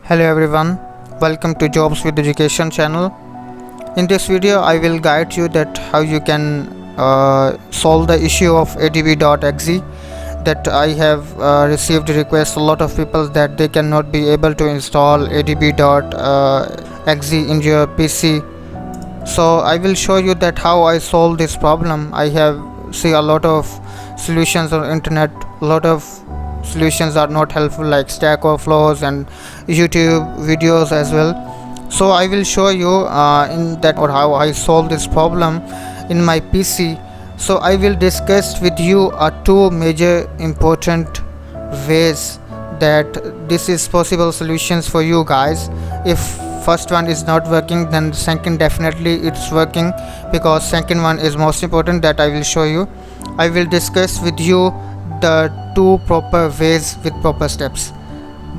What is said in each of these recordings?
Hello everyone, welcome to Jobs with Education channel. In this video I will guide you that how you can solve the issue of adb.exe that I have received requests a lot of people that they cannot be able to install adb.exe in your PC. So I will show you that how I solve this problem. I have see a lot of solutions on internet, a lot of solutions are not helpful like Stack Overflows and YouTube videos as well. So I will show you in that or how I solve this problem in my PC. So I will discuss with you two major important ways that this is possible solutions for you guys. If first one is not working, then second definitely it's working, because second one is most important that I will show you. I will discuss with you the two proper ways with proper steps.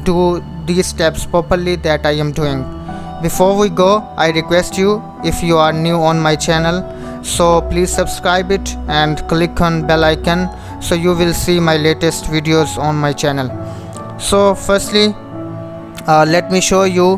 Do these steps properly that I am doing. Before we go, I request you, if you are new on my channel, so please subscribe it and click on bell icon so you will see my latest videos on my channel. So firstly, let me show you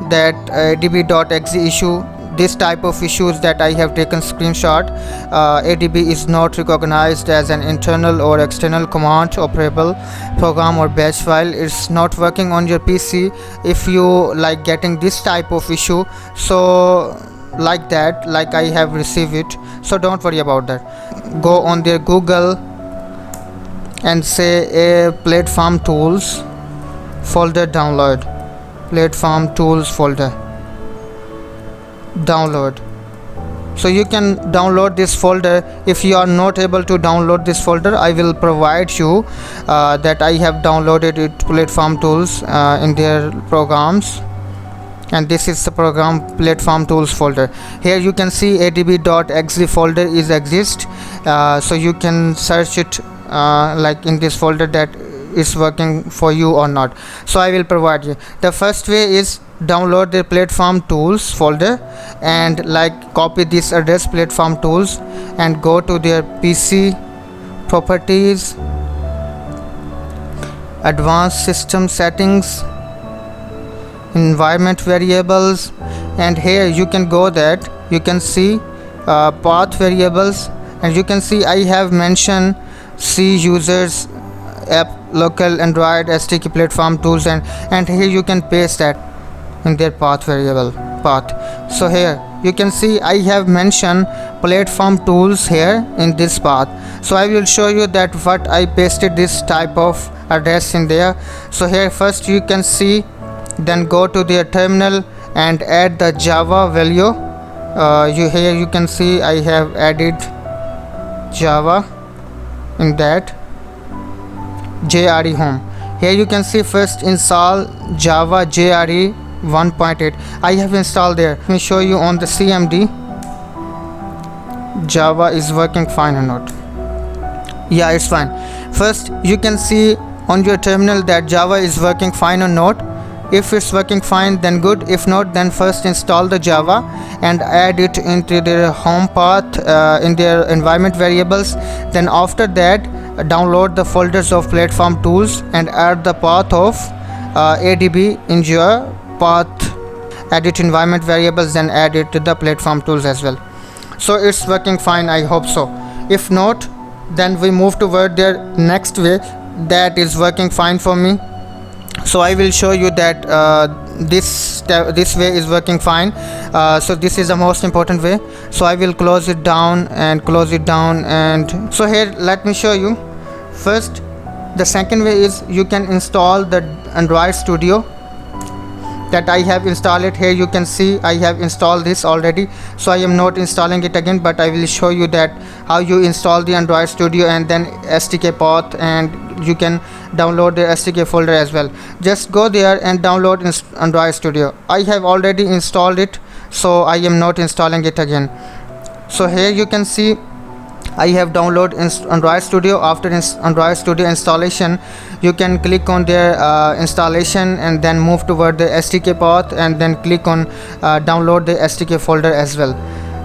that adb.exe issue. This type of issues that I have taken screenshot. adb is not recognized as an internal or external command operable program or batch file. It's not working on your PC. If you like getting this type of issue, so like that, like I have received it, so don't worry about that. Go on their Google and say a platform tools folder, download platform tools folder, download. So you can download this folder. If you are not able to download this folder, I will provide you that I have downloaded it, platform tools in their programs, and this is the program platform tools folder. Here you can see adb.exe folder is exist, so you can search it like in this folder that is working for you or not. So I will provide you. The first way is download the platform tools folder and like copy this address platform tools and go to their PC properties, advanced system settings, environment variables, and here you can go that you can see path variables, and you can see I have mentioned C users app local Android SDK platform tools, and here you can paste that in their path variable path. So here you can see I have mentioned platform tools here in this path. So I will show you that what I pasted this type of address in there. So here first you can see, then go to their terminal and add the Java value. Here you can see I have added Java in that JRE home. Here you can see first install Java JRE 1.8. I have installed there. Let me show you on the CMD. Java is working fine or not? Yeah, it's fine. First you can see on your terminal that Java is working fine or not. If it's working fine, then good. If not, then first install the Java and add it into their home path in their environment variables. Then after that, download the folders of platform tools and add the path of adb in your path, edit environment variables, then add it to the platform tools as well. So it's working fine, I hope so. If not, then we move toward their next way that is working fine for me. So I will show you that this way is working fine. So this is the most important way. So I will close it down and close it down, and so here let me show you. First, the second way is you can install the Android Studio that I have installed it. Here you can see I have installed this already, so I am not installing it again, but I will show you that how you install the Android Studio and then SDK path, and you can download the SDK folder as well. Just go there and download Android Studio. I have already installed it, so I am not installing it again. So here you can see I have downloaded Android Studio. After Android Studio installation, you can click on their installation and then move toward the SDK path and then click on download the SDK folder as well.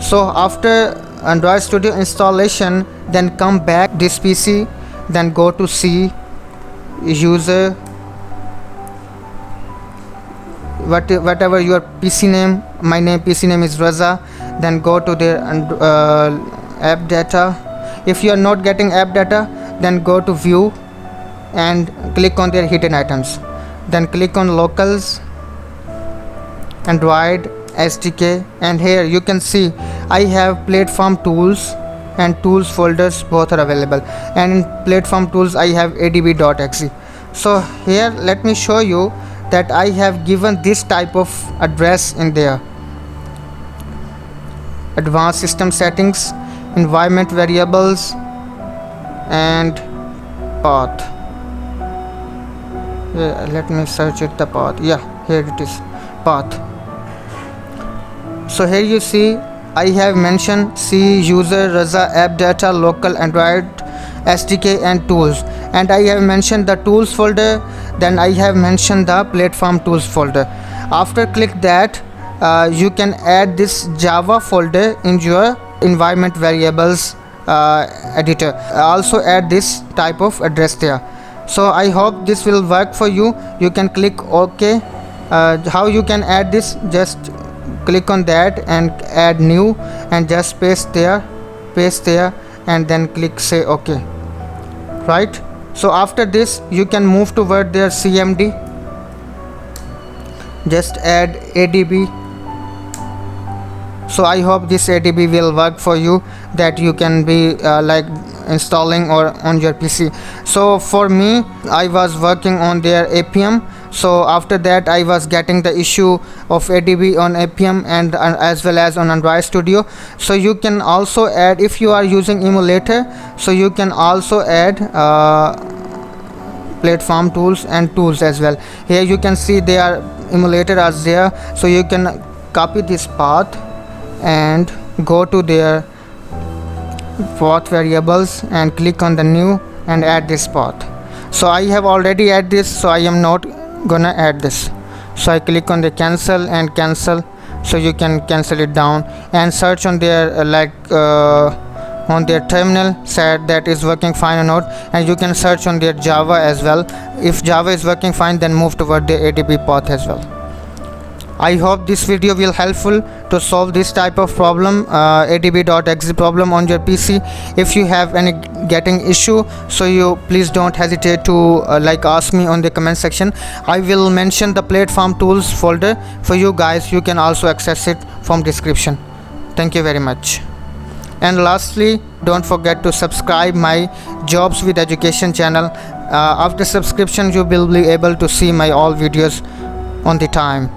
So after Android Studio installation, then come back this PC, then go to C, user, whatever your PC name. My PC name is Raza. Then go to their app data. If you are not getting app data, then go to view and click on their hidden items. Then click on locals, Android, SDK, and here you can see I have platform tools and tools folders, both are available, and in platform tools I have adb.exe. So here let me show you that I have given this type of address in there: advanced system settings, environment variables, and path. Let me search it, the path. Yeah, here it is, path. So here you see I have mentioned C, user, Raza, app data, local, Android, SDK, and tools, and I have mentioned the tools folder. Then I have mentioned the platform tools folder. After click that, you can add this Java folder in your environment variables editor. Also add this type of address there. So I hope this will work for you. You can click OK. How you can add this? Just click on that and add new, and just paste there, and then click say OK. Right? So after this you can move toward their CMD. Just add ADB. So I hope this ADB will work for you, that you can be like installing or on your PC. So for me, I was working on their APM. So after that I was getting the issue of ADB on APM and as well as on Android Studio. So you can also add, if you are using emulator, so you can also add platform tools and tools as well. Here you can see their emulator as there. So you can copy this path and go to their path variables and click on the new and add this path. So I have already added this, so I am not gonna add this. So I click on the cancel and cancel. So you can cancel it down and search on their on their terminal, said that is working fine or not, and you can search on their Java as well. If Java is working fine, then move toward the ADB path as well. I hope this video will helpful to solve this type of problem, adb.exe problem on your PC. If you have any getting issue, so you please don't hesitate to like ask me on the comment section. I will mention the platform tools folder for you guys. You can also access it from description. Thank you very much. And lastly, don't forget to subscribe my Jobs with Education channel. After subscription you will be able to see my all videos on the time.